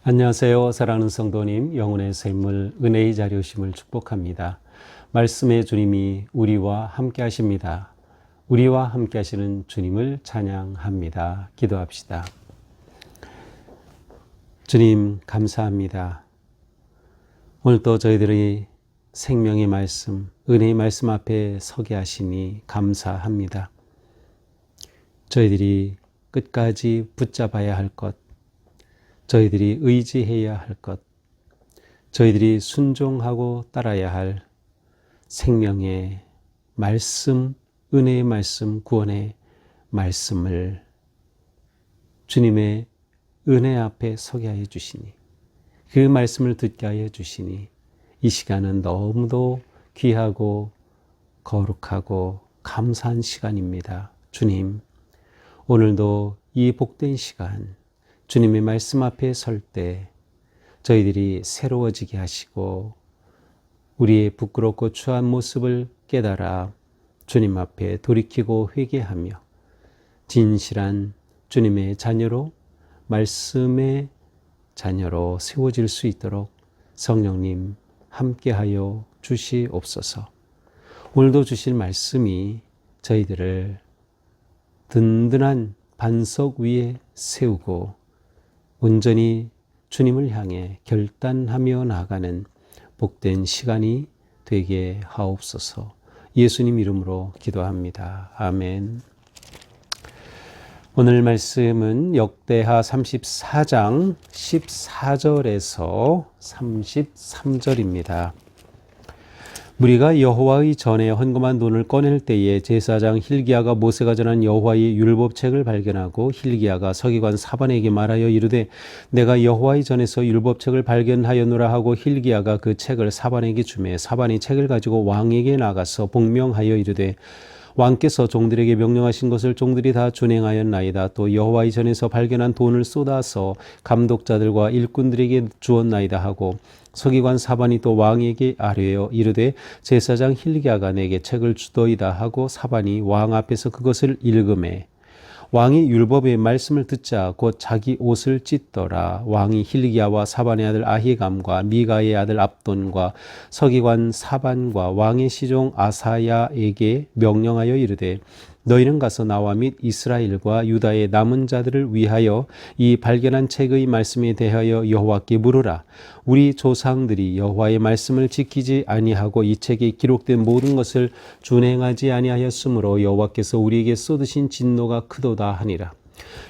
안녕하세요. 사랑하는 성도님, 영혼의 샘물, 은혜의 자리오심을 축복합니다. 말씀의 주님이 우리와 함께 하십니다. 우리와 함께 하시는 주님을 찬양합니다. 기도합시다. 주님, 감사합니다. 오늘도 저희들의 생명의 말씀, 은혜의 말씀 앞에 서게 하시니 감사합니다. 저희들이 끝까지 붙잡아야 할 것, 저희들이 의지해야 할 것, 저희들이 순종하고 따라야 할 생명의 말씀, 은혜의 말씀, 구원의 말씀을 주님의 은혜 앞에 서게 하여 주시니, 그 말씀을 듣게 하여 주시니, 이 시간은 너무도 귀하고 거룩하고 감사한 시간입니다. 주님, 오늘도 이 복된 시간, 주님의 말씀 앞에 설 때 저희들이 새로워지게 하시고 우리의 부끄럽고 추한 모습을 깨달아 주님 앞에 돌이키고 회개하며 진실한 주님의 자녀로, 말씀의 자녀로 세워질 수 있도록 성령님 함께하여 주시옵소서. 오늘도 주실 말씀이 저희들을 든든한 반석 위에 세우고 온전히 주님을 향해 결단하며 나아가는 복된 시간이 되게 하옵소서. 예수님 이름으로 기도합니다. 아멘. 오늘 말씀은 역대하 34장 14절에서 33절입니다. 무리가 여호와의 전에 헌금한 돈을 꺼낼 때에 제사장 hil기야가 모세가 전한 여호와의 율법책을 발견하고 hil기야가 서기관 사반에게 말하여 이르되 내가 여호와의 전에서 율법책을 발견하였노라 하고 hil기야가 그 책을 사반에게 주매 사반이 책을 가지고 왕에게 나가서 복명하여 이르되 왕께서 종들에게 명령하신 것을 종들이 다 준행하였나이다. 또 여호와의 전에서 발견한 돈을 쏟아서 감독자들과 일꾼들에게 주었나이다 하고 서기관 사반이 또 왕에게 아뢰어 이르되 제사장 hil기야가 내게 책을 주더이다 하고 사반이 왕 앞에서 그것을 읽으매 왕이 율법의 말씀을 듣자 곧 자기 옷을 찢더라. 왕이 hil기야와 사반의 아들 아히감과 미가의 아들 압돈과 서기관 사반과 왕의 시종 아사야에게 명령하여 이르되 너희는 가서 나와 및 이스라엘과 유다의 남은 자들을 위하여 이 발견한 책의 말씀에 대하여 여호와께 물으라. 우리 조상들이 여호와의 말씀을 지키지 아니하고 이 책에 기록된 모든 것을 준행하지 아니하였으므로 여호와께서 우리에게 쏟으신 진노가 크도다 하니라.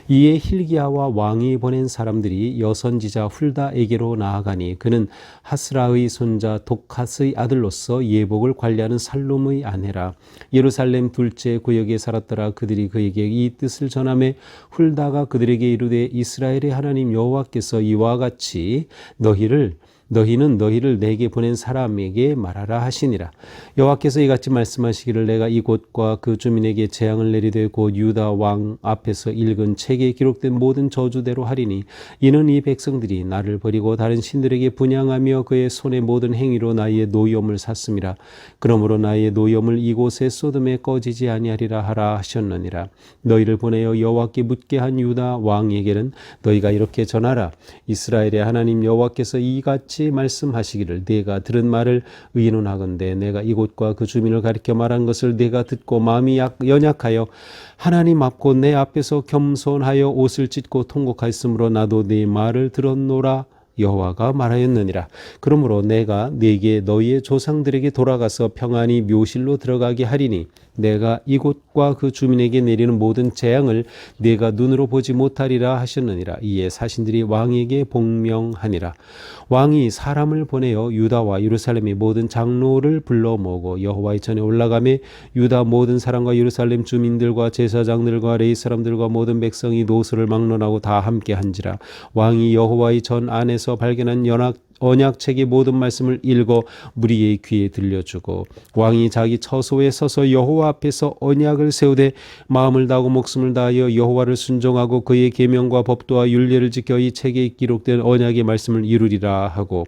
이에 hil기야와 왕이 보낸 사람들이 여선지자 훌다에게로 나아가니 그는 하스라의 손자 독핫의 아들로서 예복을 관리하는 살룸의 아내라. 예루살렘 둘째 구역에 살았더라. 그들이 그에게 이 뜻을 전하매 훌다가 그들에게 이르되 이스라엘의 하나님 여호와께서 이와 같이 너희는 너희를 내게 보낸 사람에게 말하라 하시니라. 여호와께서 이같이 말씀하시기를 내가 이곳과 그 주민에게 재앙을 내리되 곧 유다 왕 앞에서 읽은 책에 기록된 모든 저주대로 하리니 이는 이 백성들이 나를 버리고 다른 신들에게 분향하며 그의 손의 모든 행위로 나의 노염을 샀음이라. 그러므로 나의 노염을 이곳에 쏟음에 꺼지지 아니하리라 하라 하셨느니라. 너희를 보내어 여호와께 묻게 한 유다 왕에게는 너희가 이렇게 전하라. 이스라엘의 하나님 여호와께서 이같이 말씀하시기를 내가 들은 말을 의논하건대 내가 이곳과 그 주민을 가리켜 말한 것을 내가 듣고 마음이 연약하여 하나님 앞고 내 앞에서 겸손하여 옷을 찢고 통곡하였으므로 나도 네 말을 들었노라. 여호와가 말하였느니라. 그러므로 내가 네게 너희의 조상들에게 돌아가서 평안히 묘실로 들어가게 하리니 내가 이곳과 그 주민에게 내리는 모든 재앙을 네가 눈으로 보지 못하리라 하셨느니라. 이에 사신들이 왕에게 복명하니라. 왕이 사람을 보내어 유다와 예루살렘의 모든 장로를 불러 모으고 여호와의 전에 올라가매 유다 모든 사람과 예루살렘 주민들과 제사장들과 레위 사람들과 모든 백성이 노소를 막론하고 다 함께 한지라. 왕이 여호와의 전 안에서 발견한 언약책의 모든 말씀을 읽어 무리의 귀에 들려주고 왕이 자기 처소에 서서 여호와 앞에서 언약을 세우되 마음을 다하고 목숨을 다하여 여호와를 순종하고 그의 계명과 법도와 율례를 지켜 이 책에 기록된 언약의 말씀을 이루리라 하고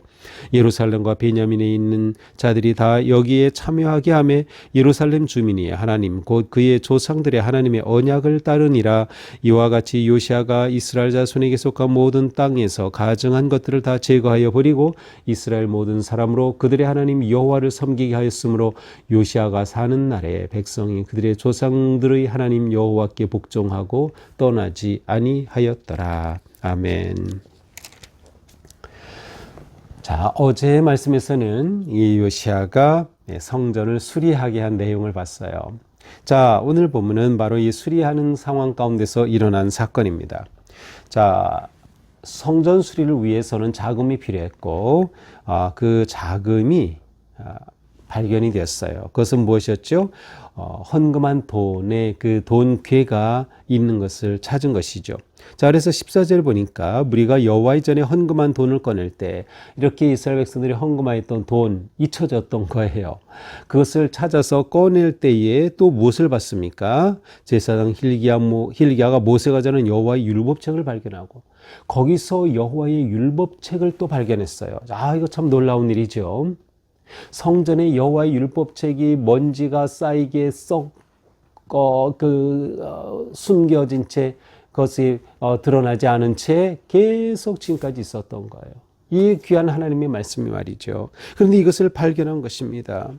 예루살렘과 베냐민에 있는 자들이 다 여기에 참여하게 하며 예루살렘 주민이 하나님 곧 그의 조상들의 하나님의 언약을 따르니라. 이와 같이 요시아가 이스라엘 자손에게 속한 모든 땅에서 가증한 것들을 다 제거하여 버리고 이스라엘 모든 사람으로 그들의 하나님 여호와를 섬기게 하였으므로 요시아가 사는 날에 백성이 그들의 조상들의 하나님 여호와께 복종하고 떠나지 아니하였더라. 아멘. 자, 어제의 말씀에서는 이 요시아가 성전을 수리하게 한 내용을 봤어요. 자, 오늘 본문은 바로 이 수리하는 상황 가운데서 일어난 사건입니다. 자, 성전 수리를 위해서는 자금이 필요했고 그 자금이 발견이 됐어요. 그것은 무엇이었죠? 헌금한 돈에 그 돈괴가 있는 것을 찾은 것이죠. 자, 그래서 14절 보니까 무리가 여호와의 전에 헌금한 돈을 꺼낼 때 이렇게 이스라엘 백성들이 헌금하였던 돈 잊혀졌던 거예요. 그것을 찾아서 꺼낼 때에 또 무엇을 봤습니까? 제사장 hil기야가 모세가 전한 여호와의 율법책을 발견하고 거기서 여호와의 율법책을 또 발견했어요. 아, 이거 참 놀라운 일이죠. 성전에 여호와의 율법책이 먼지가 쌓이게 숨겨진 채 그것이 드러나지 않은 채 계속 지금까지 있었던 거예요. 이 귀한 하나님의 말씀이 말이죠. 그런데 이것을 발견한 것입니다.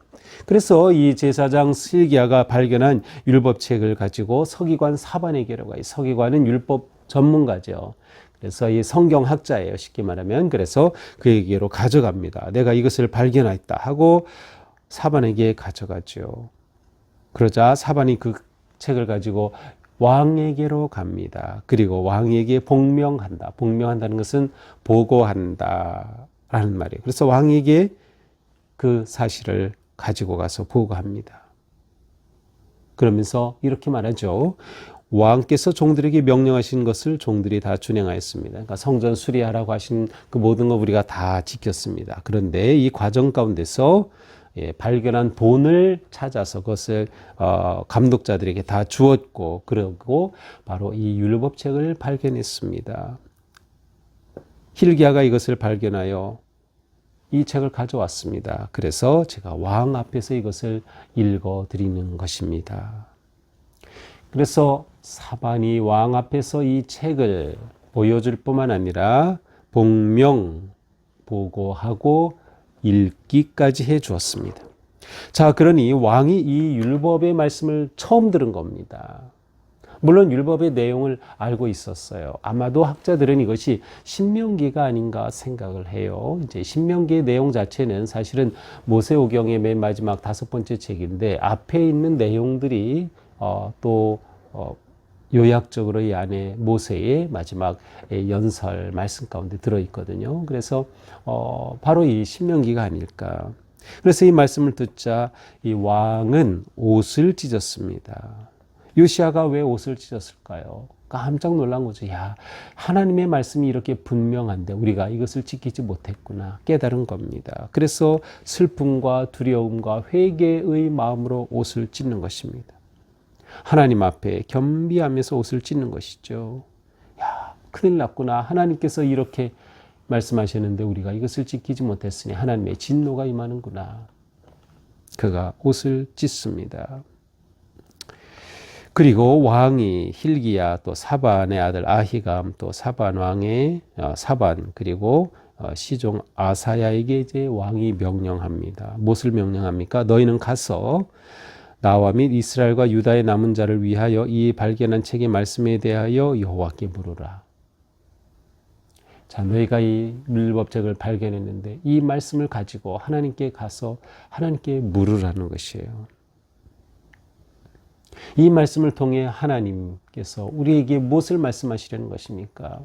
그래서 이 제사장 hil기야가 발견한 율법책을 가지고 서기관 사반에게로 가요. 서기관은 율법 전문가죠. 그래서 이 성경학자예요. 쉽게 말하면. 그래서 그에게로 가져갑니다. 내가 이것을 발견했다 하고 사반에게 가져가죠. 그러자 사반이 그 책을 가지고 왕에게로 갑니다. 그리고 왕에게 복명한다. 복명한다는 것은 보고한다 라는 말이에요. 그래서 왕에게 그 사실을 가지고 가서 보고합니다. 그러면서 이렇게 말하죠. 왕께서 종들에게 명령하신 것을 종들이 다 준행하였습니다. 그러니까 성전 수리하라고 하신 그 모든 것 우리가 다 지켰습니다. 그런데 이 과정 가운데서 발견한 돈을 찾아서 그것을 감독자들에게 다 주었고 그리고 바로 이 율법책을 발견했습니다. hil기야가 이것을 발견하여 이 책을 가져왔습니다. 그래서 제가 왕 앞에서 이것을 읽어 드리는 것입니다. 그래서 사반이 왕 앞에서 이 책을 보여줄 뿐만 아니라 복명, 보고하고 읽기까지 해 주었습니다. 자, 그러니 왕이 이 율법의 말씀을 처음 들은 겁니다. 물론 율법의 내용을 알고 있었어요. 아마도 학자들은 이것이 신명기가 아닌가 생각을 해요. 이제 신명기의 내용 자체는 사실은 모세오경의 맨 마지막 5번째 책인데 앞에 있는 내용들이 요약적으로 이 안에 모세의 마지막 연설 말씀 가운데 들어있거든요. 그래서 바로 이 신명기가 아닐까. 그래서 이 말씀을 듣자 이 왕은 옷을 찢었습니다. 요시아가 왜 옷을 찢었을까요? 깜짝 놀란 거죠. 야, 하나님의 말씀이 이렇게 분명한데 우리가 이것을 지키지 못했구나 깨달은 겁니다. 그래서 슬픔과 두려움과 회개의 마음으로 옷을 찢는 것입니다. 하나님 앞에 겸비하면서 옷을 찢는 것이죠. 야, 큰일 났구나. 하나님께서 이렇게 말씀하셨는데 우리가 이것을 지키지 못했으니 하나님의 진노가 임하는구나. 그가 옷을 찢습니다. 그리고 왕이 hil기야 또 사반의 아들 아히감 또 사반 왕의 사반 그리고 시종 아사야에게 이제 왕이 명령합니다. 무엇을 명령합니까? 너희는 가서 나와 및 이스라엘과 유다의 남은 자를 위하여 이 발견한 책의 말씀에 대하여 여호와께 물으라. 자, 너희가 이 율법책을 발견했는데 이 말씀을 가지고 하나님께 가서 하나님께 물으라는 것이에요. 이 말씀을 통해 하나님께서 우리에게 무엇을 말씀하시려는 것입니까?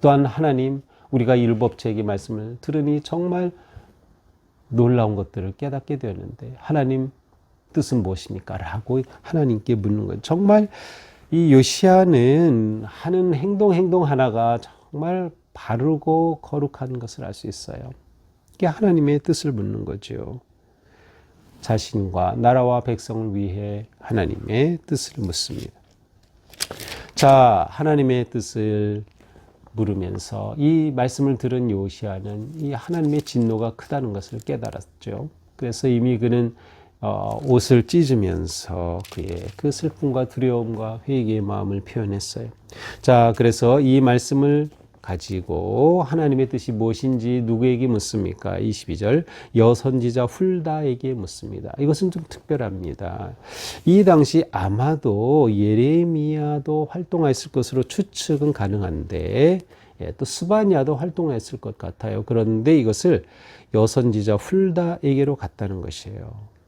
또한 하나님, 우리가 이 율법책의 말씀을 들으니 정말 놀라운 것들을 깨닫게 되었는데 하나님 뜻은 무엇입니까? 라고 하나님께 묻는 거예요. 정말 이 요시아는 하는 행동 하나가 정말 바르고 거룩한 것을 알 수 있어요. 이게 하나님의 뜻을 묻는 거죠. 자신과 나라와 백성을 위해 하나님의 뜻을 묻습니다. 자, 하나님의 뜻을 물으면서 이 말씀을 들은 요시야는 이 하나님의 진노가 크다는 것을 깨달았죠. 그래서 이미 그는 옷을 찢으면서 그의 그 슬픔과 두려움과 회개의 마음을 표현했어요. 자, 그래서 이 말씀을 가지고 하나님의 뜻이 무엇인지 누구에게 묻습니까? 22절 여선지자 훌다에게 묻습니다. 이것은 좀 특별합니다. 이 당시 아마도 예레미야도 활동했을 것으로 추측은 가능한데 또 스바냐도 활동했을 것 같아요. 그런데 이것을 여선지자 훌다에게로 갔다는 것이에요.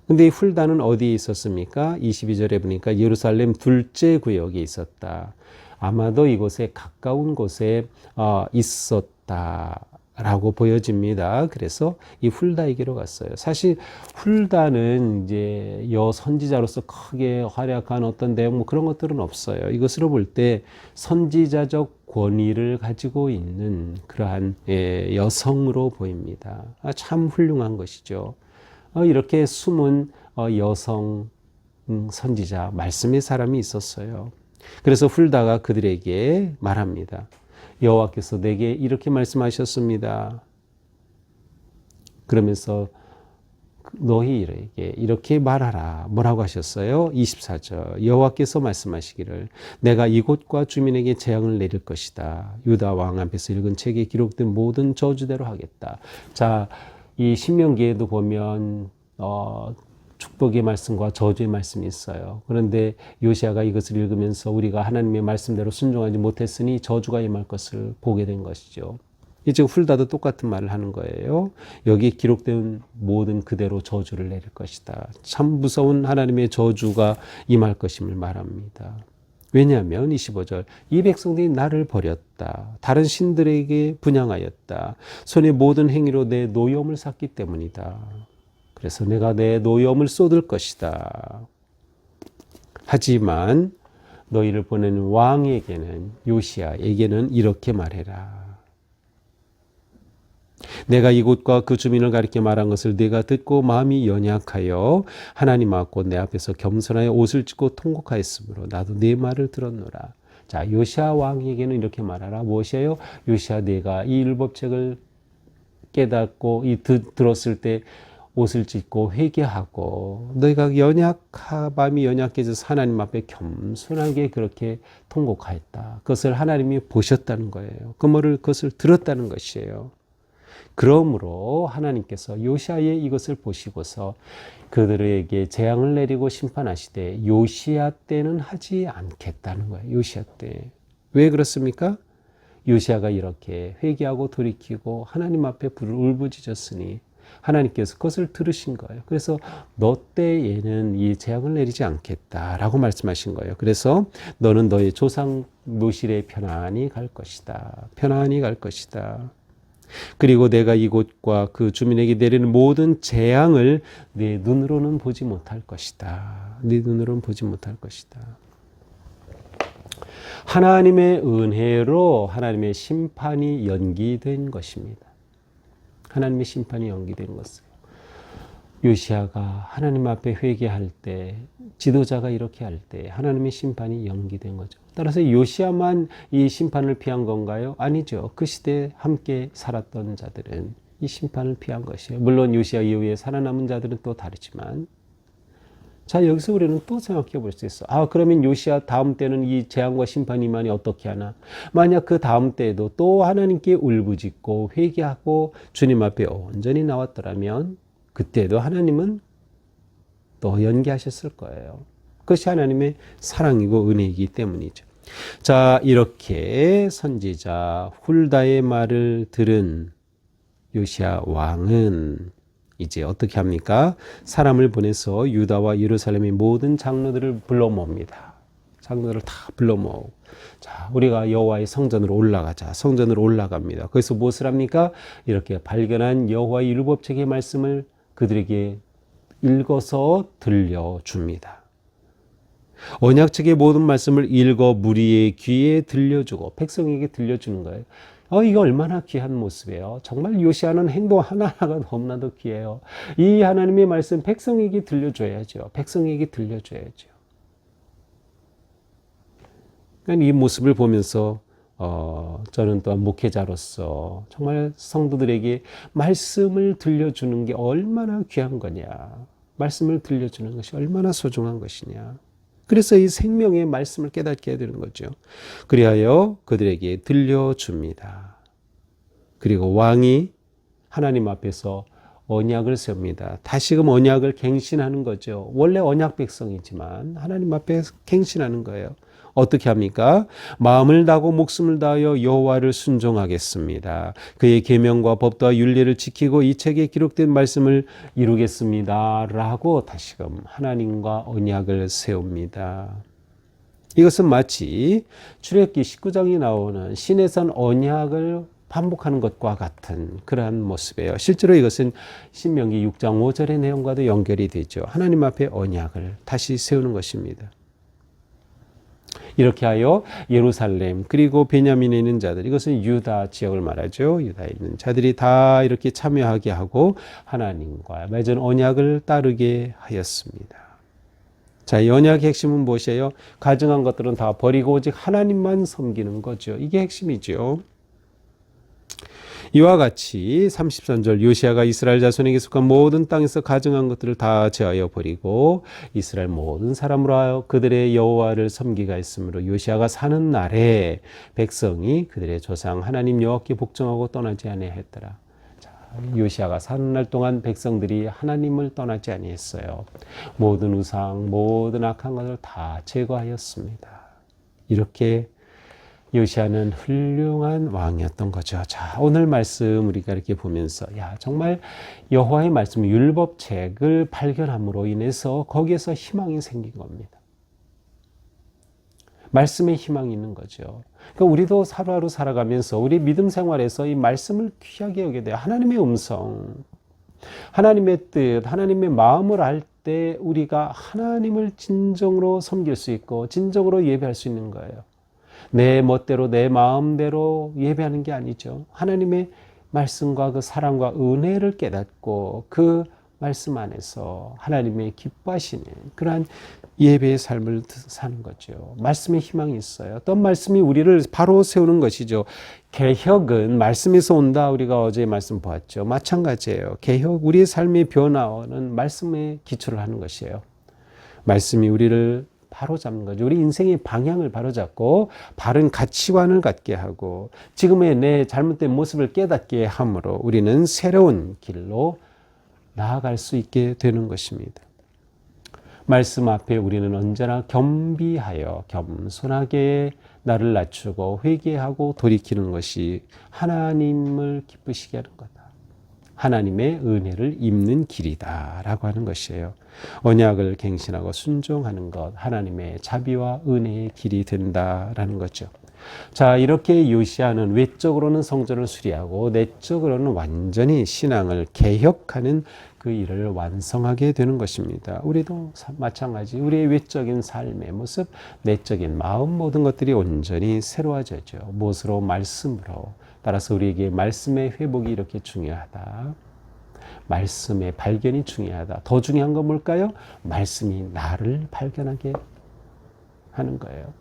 근데 이 훌다는 어디에 있었습니까? 22절에 보니까 예루살렘 둘째 구역에 있었다. 아마도 이곳에 가까운 곳에 있었다라고 보여집니다. 그래서 이 훌다에게로 갔어요. 사실 훌다는 이제 여선지자로서 크게 활약한 어떤 내용 뭐 그런 것들은 없어요. 이것으로 볼 때 선지자적 권위를 가지고 있는 그러한 여성으로 보입니다. 참 훌륭한 것이죠. 이렇게 숨은 여성 선지자, 말씀의 사람이 있었어요. 그래서 훌다가 그들에게 말합니다. 여호와께서 내게 이렇게 말씀하셨습니다. 그러면서 너희에게 이렇게 말하라. 뭐라고 하셨어요? 24절 여호와께서 말씀하시기를 내가 이곳과 주민에게 재앙을 내릴 것이다. 유다 왕 앞에서 읽은 책에 기록된 모든 저주대로 하겠다. 자, 이 신명기에도 보면 축복의 말씀과 저주의 말씀이 있어요. 그런데 요시야가 이것을 읽으면서 우리가 하나님의 말씀대로 순종하지 못했으니 저주가 임할 것을 보게 된 것이죠. 이제 훌다도 똑같은 말을 하는 거예요. 여기 기록된 모든 그대로 저주를 내릴 것이다. 참 무서운 하나님의 저주가 임할 것임을 말합니다. 왜냐하면 25절 이 백성들이 나를 버렸다. 다른 신들에게 분향하였다. 손의 모든 행위로 내 노여움을 샀기 때문이다. 그래서 내가 내 노여움을 쏟을 것이다. 하지만 너희를 보내는 왕에게는 요시야에게는 이렇게 말해라. 내가 이곳과 그 주민을 가리켜 말한 것을 네가 듣고 마음이 연약하여 하나님 앞고 내 앞에서 겸손하여 옷을 찢고 통곡하였으므로 나도 네 말을 들었노라. 자, 요시야 왕에게는 이렇게 말하라. 무엇이에요? 요시야 네가 이 율법책을 깨닫고 들었을 때 옷을 찢고 회개하고 너희가 마음이 연약해져서 하나님 앞에 겸손하게 그렇게 통곡하였다. 그것을 하나님이 보셨다는 거예요. 그것을 들었다는 것이에요. 그러므로 하나님께서 요시야의 이것을 보시고서 그들에게 재앙을 내리고 심판하시되 요시야 때는 하지 않겠다는 거예요. 요시야 때. 왜 그렇습니까? 요시야가 이렇게 회개하고 돌이키고 하나님 앞에 불을 울부짖었으니 하나님께서 그것을 들으신 거예요. 그래서 너 때에는 이 재앙을 내리지 않겠다라고 말씀하신 거예요. 그래서 너는 너의 조상 묘실에 편안히 갈 것이다. 편안히 갈 것이다. 그리고 내가 이곳과 그 주민에게 내리는 모든 재앙을 네 눈으로는 보지 못할 것이다. 네 눈으로는 보지 못할 것이다. 하나님의 은혜로 하나님의 심판이 연기된 것입니다. 하나님의 심판이 연기된 것은 요시야가 하나님 앞에 회개할 때, 지도자가 이렇게 할 때 하나님의 심판이 연기된 거죠. 따라서 요시야만 이 심판을 피한 건가요? 아니죠. 그 시대에 함께 살았던 자들은 이 심판을 피한 것이에요. 물론 요시야 이후에 살아남은 자들은 또 다르지만, 자, 여기서 우리는 또 생각해 볼 수 있어. 그러면 요시야 다음 때는 이 재앙과 심판이 임하니 어떻게 하나? 만약 그 다음 때에도 또 하나님께 울부짖고 회개하고 주님 앞에 온전히 나왔더라면 그때도 하나님은 또 연기하셨을 거예요. 그것이 하나님의 사랑이고 은혜이기 때문이죠. 자, 이렇게 선지자 훌다의 말을 들은 요시야 왕은 이제 어떻게 합니까? 사람을 보내서 유다와 예루살렘의 모든 장로들을 불러 모읍니다. 장로들을 다 불러 모으고, 자, 우리가 여호와의 성전으로 올라가자. 성전으로 올라갑니다. 거기서 무엇을 합니까? 이렇게 발견한 여호와의 율법책의 말씀을 그들에게 읽어서 들려줍니다. 언약책의 모든 말씀을 읽어 무리의 귀에 들려주고 백성에게 들려주는 거예요. 이거 얼마나 귀한 모습이에요. 정말 요시아는 행동 하나하나가 너무나도 귀해요. 이 하나님의 말씀 백성에게 들려줘야죠. 백성에게 들려줘야죠. 그러니까 이 모습을 보면서 저는 또한 목회자로서 정말 성도들에게 말씀을 들려주는 게 얼마나 귀한 거냐. 말씀을 들려주는 것이 얼마나 소중한 것이냐. 그래서 이 생명의 말씀을 깨닫게 해야 되는 거죠. 그리하여 그들에게 들려줍니다. 그리고 왕이 하나님 앞에서 언약을 세웁니다. 다시금 언약을 갱신하는 거죠. 원래 언약 백성이지만 하나님 앞에 갱신하는 거예요. 어떻게 합니까? 마음을 다하고 목숨을 다하여 여호와를 순종하겠습니다. 그의 계명과 법도와 율례를 지키고 이 책에 기록된 말씀을 이루겠습니다. 라고 다시금 하나님과 언약을 세웁니다. 이것은 마치 출애굽기 19장이 나오는 시내산 언약을 반복하는 것과 같은 그러한 모습이에요. 실제로 이것은 신명기 6장 5절의 내용과도 연결이 되죠. 하나님 앞에 언약을 다시 세우는 것입니다. 이렇게 하여 예루살렘 그리고 베냐민에 있는 자들, 이것은 유다 지역을 말하죠. 유다에 있는 자들이 다 이렇게 참여하게 하고 하나님과 맺은 언약을 따르게 하였습니다. 자, 이 언약의 핵심은 무엇이에요? 가증한 것들은 다 버리고 오직 하나님만 섬기는 거죠. 이게 핵심이죠. 이와 같이 33절 요시아가 이스라엘 자손에게 속한 모든 땅에서 가증한 것들을 다 제하여 버리고 이스라엘 모든 사람으로 하여 그들의 여호와를 섬기가 했으므로 요시아가 사는 날에 백성이 그들의 조상 하나님 여호와께 복종하고 떠나지 아니하였더라. 요시아가 사는 날 동안 백성들이 하나님을 떠나지 아니했어요. 모든 우상, 모든 악한 것을 다 제거하였습니다. 이렇게 요시아는 훌륭한 왕이었던 거죠. 자, 오늘 말씀 우리가 이렇게 보면서 정말 여호와의 말씀 율법책을 발견함으로 인해서 거기에서 희망이 생긴 겁니다. 말씀에 희망이 있는 거죠. 그러니까 우리도 하루하루 살아가면서 우리 믿음 생활에서 이 말씀을 귀하게 여기게 돼요. 하나님의 음성, 하나님의 뜻, 하나님의 마음을 알 때 우리가 하나님을 진정으로 섬길 수 있고 진정으로 예배할 수 있는 거예요. 내 멋대로 내 마음대로 예배하는 게 아니죠. 하나님의 말씀과 그 사랑과 은혜를 깨닫고 그 말씀 안에서 하나님의 기뻐하시는 그러한 예배의 삶을 사는 거죠. 말씀에 희망이 있어요. 어떤 말씀이 우리를 바로 세우는 것이죠. 개혁은 말씀에서 온다. 우리가 어제 말씀 보았죠. 마찬가지예요. 개혁, 우리의 삶의 변화는 말씀에 기초를 하는 것이에요. 말씀이 우리를 바로 잡는 거죠. 우리 인생의 방향을 바로 잡고 바른 가치관을 갖게 하고 지금의 내 잘못된 모습을 깨닫게 함으로 우리는 새로운 길로 나아갈 수 있게 되는 것입니다. 말씀 앞에 우리는 언제나 겸비하여 겸손하게 나를 낮추고 회개하고 돌이키는 것이 하나님을 기쁘시게 하는 거다. 하나님의 은혜를 입는 길이다라고 하는 것이에요. 언약을 갱신하고 순종하는 것, 하나님의 자비와 은혜의 길이 된다라는 거죠. 자, 이렇게 요시아는 외적으로는 성전을 수리하고 내적으로는 완전히 신앙을 개혁하는 그 일을 완성하게 되는 것입니다. 우리도 마찬가지, 우리의 외적인 삶의 모습, 내적인 마음 모든 것들이 온전히 새로워져죠. 무엇으로? 말씀으로. 따라서 우리에게 말씀의 회복이 이렇게 중요하다. 말씀의 발견이 중요하다. 더 중요한 건 뭘까요? 말씀이 나를 발견하게 하는 거예요.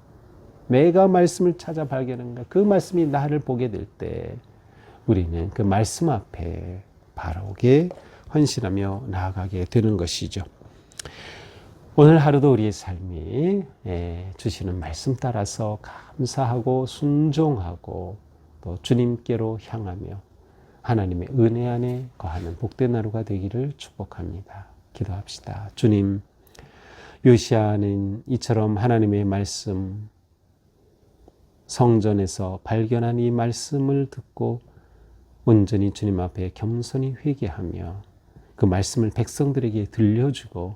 내가 말씀을 찾아 발견한가? 그 말씀이 나를 보게 될 때 우리는 그 말씀 앞에 바르게 헌신하며 나아가게 되는 것이죠. 오늘 하루도 우리의 삶이 주시는 말씀 따라서 감사하고 순종하고 또 주님께로 향하며 하나님의 은혜 안에 거하는 복된 하루가 되기를 축복합니다. 기도합시다. 주님, 요시아는 이처럼 하나님의 말씀, 성전에서 발견한 이 말씀을 듣고 온전히 주님 앞에 겸손히 회개하며 그 말씀을 백성들에게 들려주고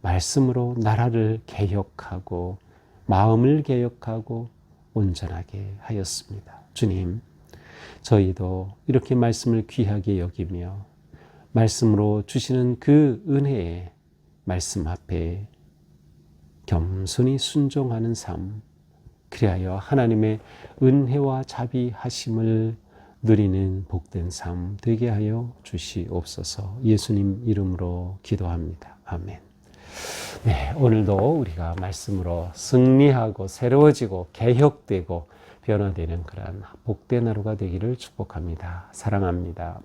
말씀으로 나라를 개혁하고 마음을 개혁하고 온전하게 하였습니다. 주님, 저희도 이렇게 말씀을 귀하게 여기며 말씀으로 주시는 그 은혜의 말씀 앞에 겸손히 순종하는 삶, 그리하여 하나님의 은혜와 자비하심을 누리는 복된 삶 되게 하여 주시옵소서. 예수님 이름으로 기도합니다. 아멘. 네, 오늘도 우리가 말씀으로 승리하고 새로워지고 개혁되고 변화되는 그러한 복된 하루가 되기를 축복합니다. 사랑합니다.